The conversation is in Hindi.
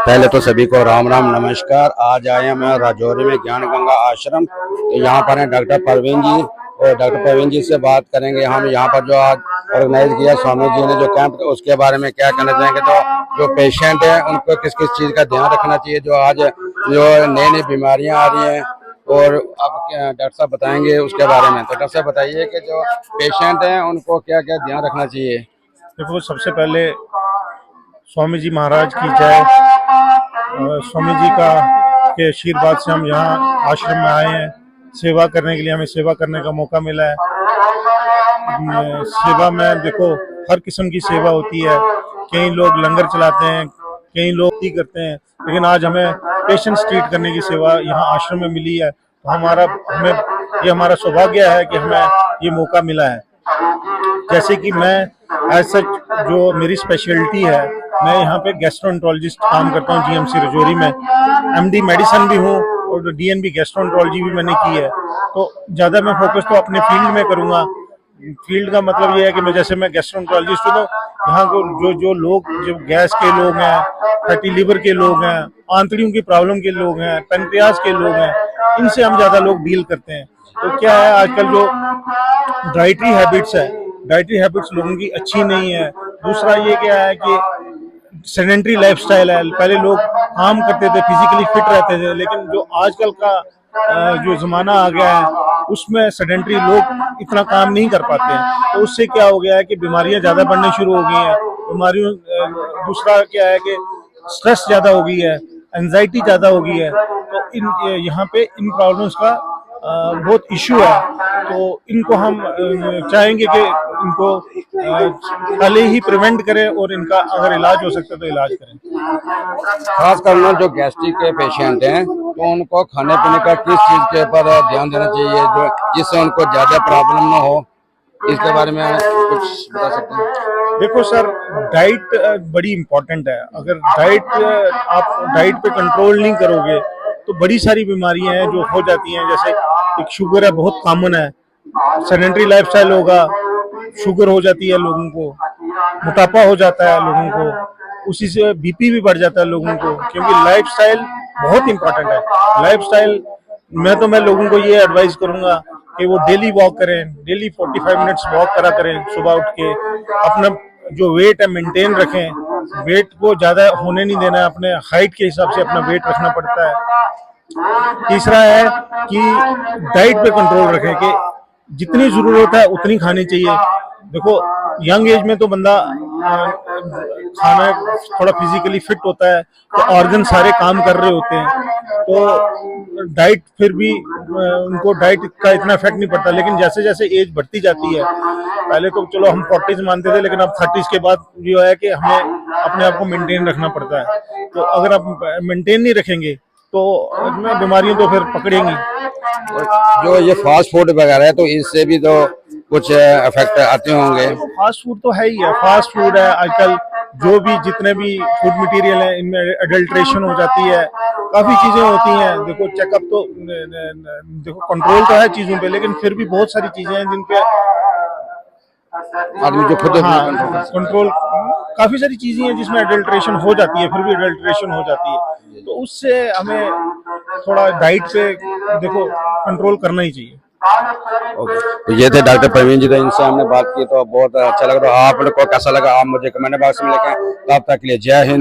पहले तो सभी को राम राम नमस्कार। आज आए हैं मैं राजौरी में ज्ञान गंगा आश्रम। तो यहाँ पर हैं डॉक्टर परवीन जी, और डॉक्टर परवीन जी से बात करेंगे हम यहाँ पर जो आज ऑर्गेनाइज किया स्वामी जी ने जो कैंप, उसके बारे में क्या कहना चाहेंगे। तो जो पेशेंट है उनको किस किस चीज़ का ध्यान रखना चाहिए, जो आज जो नई नई बीमारियाँ आ रही हैं, और अब क्या डॉक्टर साहब बताएंगे उसके बारे में। तो डॉक्टर साहब बताइए कि जो पेशेंट हैं उनको क्या क्या ध्यान रखना चाहिए। देखो, सबसे पहले स्वामी जी महाराज की जय। स्वामी जी का के आशीर्वाद से हम यहाँ आश्रम में आए हैं सेवा करने के लिए। हमें सेवा करने का मौका मिला है। सेवा में देखो हर किस्म की सेवा होती है। कई लोग लंगर चलाते हैं, कई लोग ही करते हैं, लेकिन आज हमें पेशेंट्स ट्रीट करने की सेवा यहाँ आश्रम में मिली है। तो हमारा सौभाग्य है कि हमें ये मौका मिला है। जैसे कि मैं एज सच जो मेरी स्पेशलिटी है, मैं यहाँ पे गैस्ट्रोएंटरोलॉजिस्ट काम करता हूँ जीएमसी राजौरी में। एमडी मेडिसिन भी हूँ और डीएनबी गैस्ट्रोएंटरोलॉजी भी मैंने की है। तो ज़्यादा मैं फोकस तो अपने फील्ड में करूँगा। फील्ड का मतलब ये है कि मैं गैस्ट्रोएंटरोलॉजिस्ट हूँ। तो यहाँ को जो लोग जो गैस के लोग हैं, फैटी लिवर के लोग हैं, आंतड़ियों की प्रॉब्लम के लोग हैं, पेनक्रियाज के लोग हैं, इनसे हम ज़्यादा लोग डील करते हैं। तो क्या है, आजकल जो डाइटरी हैबिट्स लोगों की अच्छी नहीं है। दूसरा ये क्या है कि सेडेंटरी लाइफस्टाइल है। पहले लोग काम करते थे, फिजिकली फिट रहते थे, लेकिन जो आजकल का जो जमाना आ गया है उसमें सेडेंटरी लोग इतना काम नहीं कर पाते हैं। तो उससे क्या हो गया है कि बीमारियां ज्यादा बढ़ने शुरू हो गई हैं। दूसरा क्या है कि स्ट्रेस ज्यादा हो गई है, एंजाइटी ज्यादा हो गई है। तो यहाँ पे इन प्रॉब्लम्स का बहुत इश्यू है। तो इनको हम चाहेंगे कि इनको पहले ही प्रिवेंट करें, और इनका अगर इलाज हो सकता है तो इलाज करें। खास करना जो गैस्ट्रिक के पेशेंट हैं, तो उनको खाने पीने का किस चीज के ऊपर ध्यान देना चाहिए, जो जिससे उनको ज्यादा प्रॉब्लम ना हो, इसके बारे में कुछ बता सकते हैं। देखो सर, डाइट बड़ी इम्पोर्टेंट है। अगर आप डाइट पे कंट्रोल नहीं करोगे तो बड़ी सारी बीमारियां हैं जो हो जाती हैं। जैसे एक शुगर है, बहुत कॉमन है। सेडेंटरी लाइफस्टाइल होगा, शुगर हो जाती है लोगों को, मोटापा हो जाता है लोगों को, उसी से बीपी भी बढ़ जाता है लोगों को, क्योंकि लाइफस्टाइल बहुत इंपॉर्टेंट है। लाइफस्टाइल मैं लोगों को ये एडवाइस करूंगा कि वो डेली वॉक करें, डेली 45 मिनट्स वॉक करा करें सुबह उठ के। अपना जो वेट है मेंटेन रखें, वेट को ज्यादा होने नहीं देना है, अपने हाइट के हिसाब से अपना वेट रखना पड़ता है। तीसरा है कि डाइट पे कंट्रोल रखें कि जितनी जरूरत है उतनी खानी चाहिए। देखो, यंग एज में तो बंदा खाना थोड़ा फिजिकली फिट होता है, तो ऑर्गन सारे काम कर रहे होते हैं, तो डाइट फिर भी उनको डाइट का इतना इफेक्ट नहीं पड़ता। लेकिन जैसे जैसे एज बढ़ती जाती है, पहले तो चलो हम 40s मानते थे, लेकिन अब 30s के बाद जो है कि हमें अपने आप को मेंटेन रखना पड़ता है। तो अगर आप मेंटेन नहीं रखेंगे तो बीमारियां तो फिर पकड़ेंगी। जो ये फास्ट फूड वगैरह है, तो इससे भी तो कुछ इफेक्ट आते होंगे। फास्ट फूड तो है ही है, फास्ट फूड है। आजकल जो भी जितने भी फूड मटेरियल है, इनमें एडल्ट्रेशन हो जाती है, काफी चीजें होती हैं। देखो, चेकअप तो देखो कंट्रोल तो है चीजों पे, लेकिन फिर भी बहुत सारी चीजें हैं जिन पे आदमी जो खुद कंट्रोल, काफी सारी चीजें हैं जिसमें एडल्ट्रेशन हो जाती है, फिर भी एडल्ट्रेशन हो जाती है। तो उससे हमें थोड़ा डाइट पे देखो कंट्रोल करना ही चाहिए। ओके, तो ये थे डॉक्टर प्रवीण जी। तो इनसे हमने बात की तो बहुत अच्छा लगा। तो आप लोग को कैसा लगा, आप मुझे कमेंट बॉक्स में लिखें। तब तक के लिए जय हिंद।